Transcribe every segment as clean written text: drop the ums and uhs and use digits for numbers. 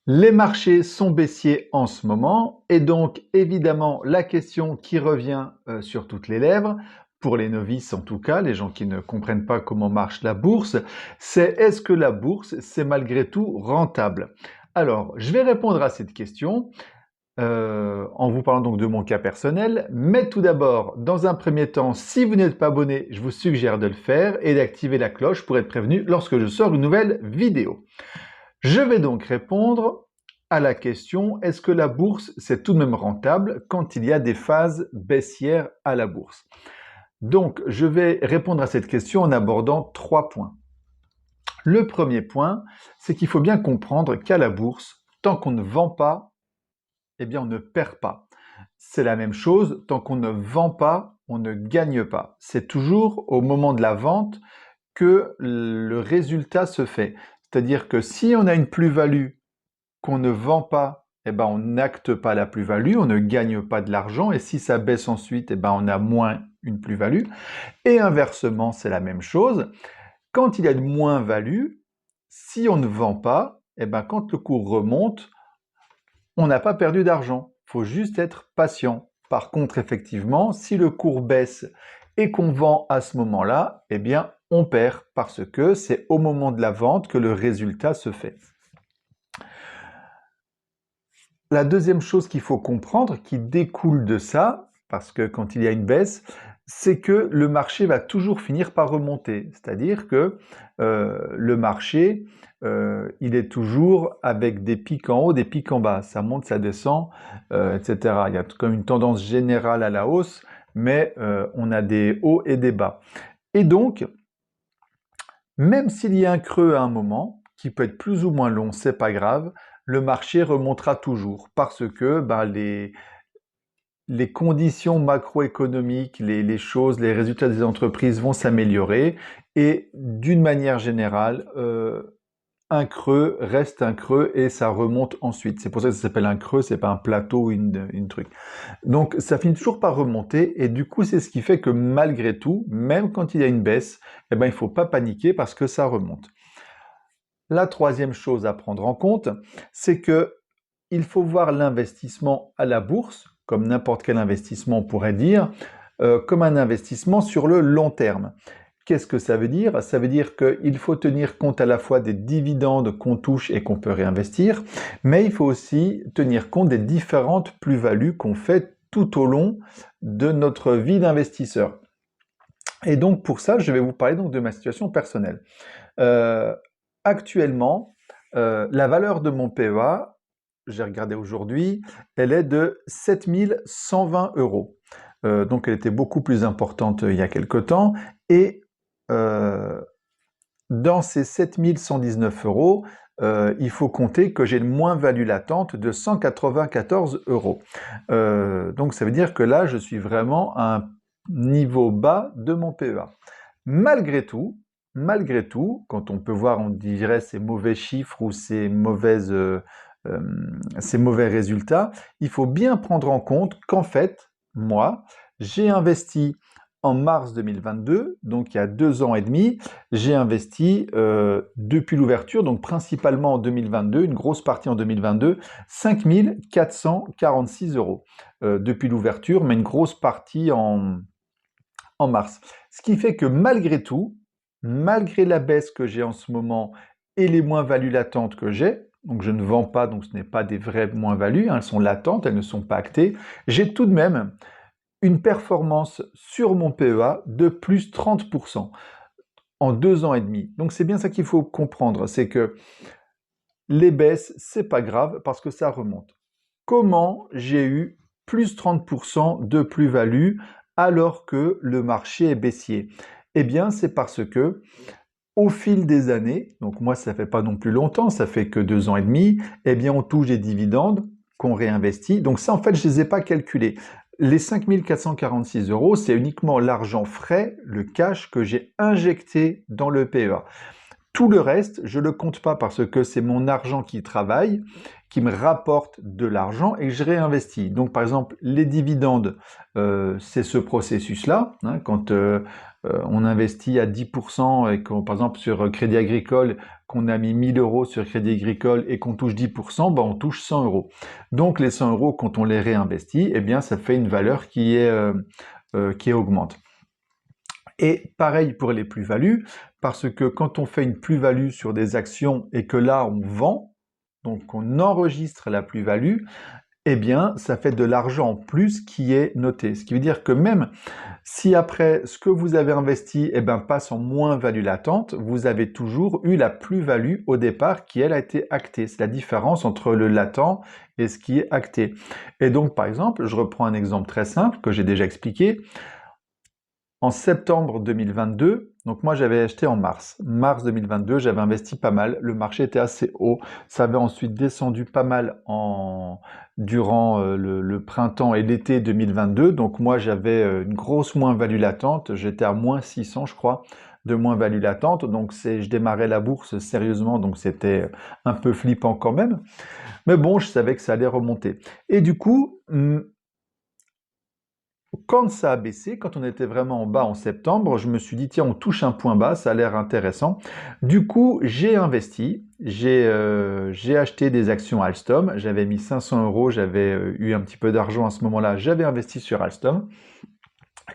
Les marchés sont baissiers en ce moment et donc évidemment la question qui revient sur toutes les lèvres, pour les novices en tout cas, les gens qui ne comprennent pas comment marche la bourse, c'est est-ce que la bourse c'est malgré tout rentable? Alors, je vais répondre à cette question en vous parlant donc de mon cas personnel, mais tout d'abord, dans un premier temps, si vous n'êtes pas abonné, je vous suggère de le faire et d'activer la cloche pour être prévenu lorsque je sors une nouvelle vidéo. Je vais donc répondre à la question, est-ce que la bourse, c'est tout de même rentable quand il y a des phases baissières à la bourse? Donc, je vais répondre à cette question en abordant 3 points. Le premier point, c'est qu'il faut bien comprendre qu'à la bourse, tant qu'on ne vend pas, eh bien, on ne perd pas. C'est la même chose, tant qu'on ne vend pas, on ne gagne pas. C'est toujours au moment de la vente que le résultat se fait. C'est-à-dire que si on a une plus-value qu'on ne vend pas, eh ben on n'acte pas la plus-value, on ne gagne pas de l'argent, et si ça baisse ensuite, eh ben on a moins une plus-value. Et inversement, c'est la même chose. Quand il y a une moins-value, si on ne vend pas, eh ben quand le cours remonte, on n'a pas perdu d'argent. Il faut juste être patient. Par contre, effectivement, si le cours baisse et qu'on vend à ce moment-là, eh bien, on perd parce que c'est au moment de la vente que le résultat se fait. La deuxième chose qu'il faut comprendre, qui découle de ça, parce que quand il y a une baisse, c'est que le marché va toujours finir par remonter. C'est-à-dire que le marché, il est toujours avec des pics en haut, des pics en bas. Ça monte, ça descend, etc. Il y a comme une tendance générale à la hausse, mais on a des hauts et des bas. Et donc, même s'il y a un creux à un moment, qui peut être plus ou moins long, c'est pas grave, le marché remontera toujours parce que les conditions macroéconomiques, les choses, les résultats des entreprises vont s'améliorer et d'une manière générale, un creux reste un creux et ça remonte ensuite. C'est pour ça que ça s'appelle un creux, c'est pas un plateau ou une truc. Donc ça finit toujours par remonter et du coup c'est ce qui fait que malgré tout, même quand il y a une baisse, eh ben, il ne faut pas paniquer parce que ça remonte. La troisième chose à prendre en compte, c'est que il faut voir l'investissement à la bourse, comme n'importe quel investissement on pourrait dire, comme un investissement sur le long terme. Qu'est-ce que ça veut dire? Ça veut dire qu'il faut tenir compte à la fois des dividendes qu'on touche et qu'on peut réinvestir, mais il faut aussi tenir compte des différentes plus-values qu'on fait tout au long de notre vie d'investisseur. Et donc pour ça, je vais vous parler donc de ma situation personnelle. Euh, Actuellement, la valeur de mon PEA, j'ai regardé aujourd'hui, elle est de 7 120 euros. Donc elle était beaucoup plus importante il y a quelque temps. Et dans ces 7 119 euros, il faut compter que j'ai une moins-value latente de 194 euros. Donc ça veut dire que là, je suis vraiment à un niveau bas de mon PEA. Malgré tout, quand on peut voir, on dirait ces mauvais chiffres ou ces mauvais résultats, il faut bien prendre en compte qu'en fait, moi, j'ai investi en mars 2022, donc il y a 2 ans et demi, j'ai investi depuis l'ouverture, donc principalement en 2022, une grosse partie en 2022, 5 446 euros depuis l'ouverture, mais une grosse partie en mars. Ce qui fait que malgré tout, malgré la baisse que j'ai en ce moment et les moins-values latentes que j'ai, donc je ne vends pas, donc ce n'est pas des vraies moins-values, hein, elles sont latentes, elles ne sont pas actées, j'ai tout de même une performance sur mon PEA de plus 30% en 2 ans et demi. Donc c'est bien ça qu'il faut comprendre, c'est que les baisses, c'est pas grave parce que ça remonte. Comment j'ai eu plus 30% de plus-value alors que le marché est baissier? Eh bien, c'est parce que au fil des années, donc moi ça fait pas non plus longtemps, ça fait que 2 ans et demi, eh bien on touche des dividendes qu'on réinvestit. Donc ça en fait je les ai pas calculés. Les 5 446 euros, c'est uniquement l'argent frais, le cash que j'ai injecté dans le PEA. Tout le reste, je ne le compte pas parce que c'est mon argent qui travaille, qui me rapporte de l'argent et que je réinvestis. Donc, par exemple, les dividendes, c'est ce processus-là. Hein, quand on investit à 10% et qu'on, par exemple, sur Crédit Agricole, qu'on a mis 1000 euros sur Crédit Agricole et qu'on touche 10%, ben, on touche 100 euros. Donc, les 100 euros, quand on les réinvestit, eh bien, ça fait une valeur qui augmente. Et pareil pour les plus-values, parce que quand on fait une plus-value sur des actions et que là on vend, donc on enregistre la plus-value, eh bien ça fait de l'argent en plus qui est noté. Ce qui veut dire que même si après ce que vous avez investi passe en moins-value latente, vous avez toujours eu la plus-value au départ qui elle a été actée. C'est la différence entre le latent et ce qui est acté. Et donc par exemple, je reprends un exemple très simple que j'ai déjà expliqué. En septembre 2022, donc moi j'avais acheté en mars. Mars 2022, j'avais investi pas mal. Le marché était assez haut. Ça avait ensuite descendu pas mal durant le printemps et l'été 2022. Donc moi j'avais une grosse moins-value latente. J'étais à moins 600, je crois, de moins-value latente. Donc je démarrais la bourse sérieusement. Donc c'était un peu flippant quand même. Mais bon, je savais que ça allait remonter. Et du coup, quand ça a baissé, quand on était vraiment en bas en septembre, je me suis dit, tiens, on touche un point bas, ça a l'air intéressant. Du coup, j'ai investi, j'ai acheté des actions Alstom, j'avais mis 500 euros, j'avais eu un petit peu d'argent à ce moment-là, j'avais investi sur Alstom.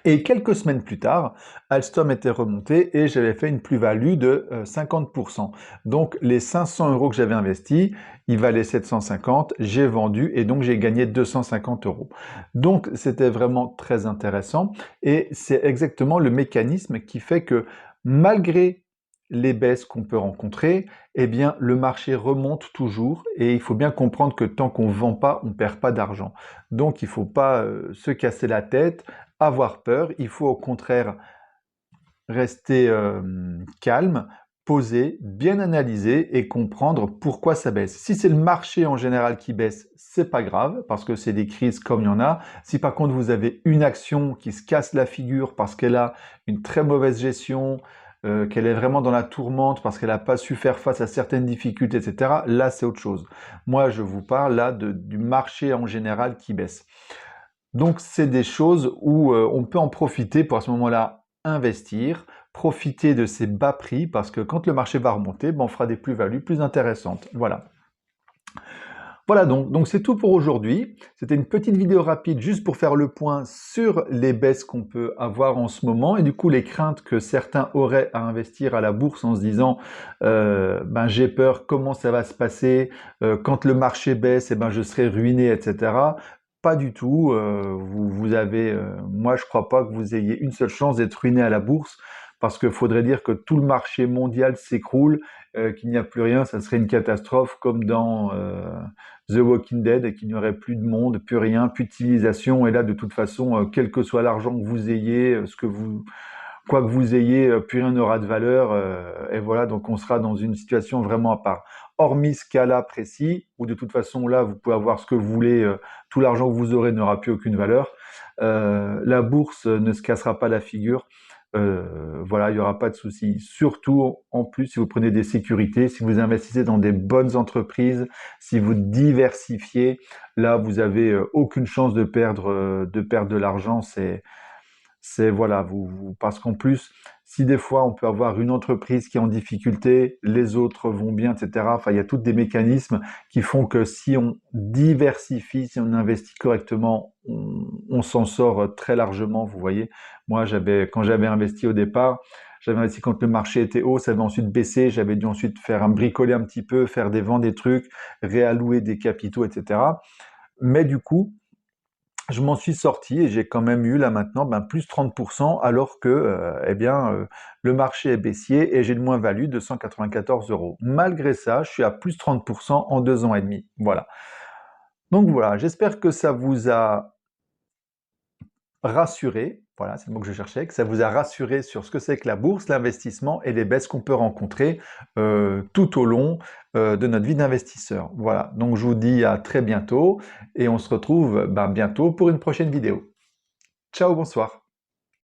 Et quelques semaines plus tard, Alstom était remonté et j'avais fait une plus-value de 50%. Donc les 500 euros que j'avais investis, il valait 750, j'ai vendu et donc j'ai gagné 250 euros. Donc c'était vraiment très intéressant et c'est exactement le mécanisme qui fait que malgré les baisses qu'on peut rencontrer, eh bien le marché remonte toujours et il faut bien comprendre que tant qu'on ne vend pas, on ne perd pas d'argent. Donc il ne faut pas se casser la tête, avoir peur, il faut au contraire rester calme, posé, bien analyser et comprendre pourquoi ça baisse. Si c'est le marché en général qui baisse, c'est pas grave parce que c'est des crises comme il y en a. Si par contre vous avez une action qui se casse la figure parce qu'elle a une très mauvaise gestion, qu'elle est vraiment dans la tourmente parce qu'elle n'a pas su faire face à certaines difficultés, etc., là c'est autre chose. Moi je vous parle là du marché en général qui baisse. Donc, c'est des choses où on peut en profiter pour à ce moment-là investir, profiter de ces bas prix parce que quand le marché va remonter, on fera des plus-values plus intéressantes. Voilà. Voilà donc c'est tout pour aujourd'hui. C'était une petite vidéo rapide juste pour faire le point sur les baisses qu'on peut avoir en ce moment et du coup les craintes que certains auraient à investir à la bourse en se disant j'ai peur, comment ça va se passer, quand le marché baisse, je serai ruiné, etc. Pas du tout. Moi je crois pas que vous ayez une seule chance d'être ruiné à la bourse parce qu'il faudrait dire que tout le marché mondial s'écroule, qu'il n'y a plus rien, ça serait une catastrophe comme dans The Walking Dead et qu'il n'y aurait plus de monde, plus rien, plus de civilisation. Et là, de toute façon, quel que soit l'argent que vous ayez, quoi que vous ayez, plus rien n'aura de valeur. Et voilà, donc on sera dans une situation vraiment à part. Hormis ce cas-là précis, où de toute façon, là, vous pouvez avoir ce que vous voulez, tout l'argent que vous aurez n'aura plus aucune valeur. La bourse ne se cassera pas la figure. Voilà, il n'y aura pas de souci. Surtout, en plus, si vous prenez des sécurités, si vous investissez dans des bonnes entreprises, si vous diversifiez, là, vous avez aucune chance de perdre de l'argent. Voilà, parce qu'en plus, si des fois on peut avoir une entreprise qui est en difficulté, les autres vont bien, etc. Enfin, il y a tous des mécanismes qui font que si on diversifie, si on investit correctement, on s'en sort très largement, vous voyez. Moi, quand j'avais investi au départ, j'avais investi quand le marché était haut, ça avait ensuite baissé, j'avais dû ensuite bricoler un petit peu, faire des ventes des trucs, réallouer des capitaux, etc. Mais du coup, je m'en suis sorti et j'ai quand même eu là maintenant plus 30% alors que le marché est baissier et j'ai une moins-value de 194 euros. Malgré ça, je suis à plus 30% en 2 ans et demi. Voilà. Donc voilà, j'espère que ça vous a rassuré, voilà, c'est le mot que je cherchais, que ça vous a rassuré sur ce que c'est que la bourse, l'investissement et les baisses qu'on peut rencontrer tout au long de notre vie d'investisseur. Voilà, donc je vous dis à très bientôt et on se retrouve bientôt pour une prochaine vidéo. Ciao, bonsoir.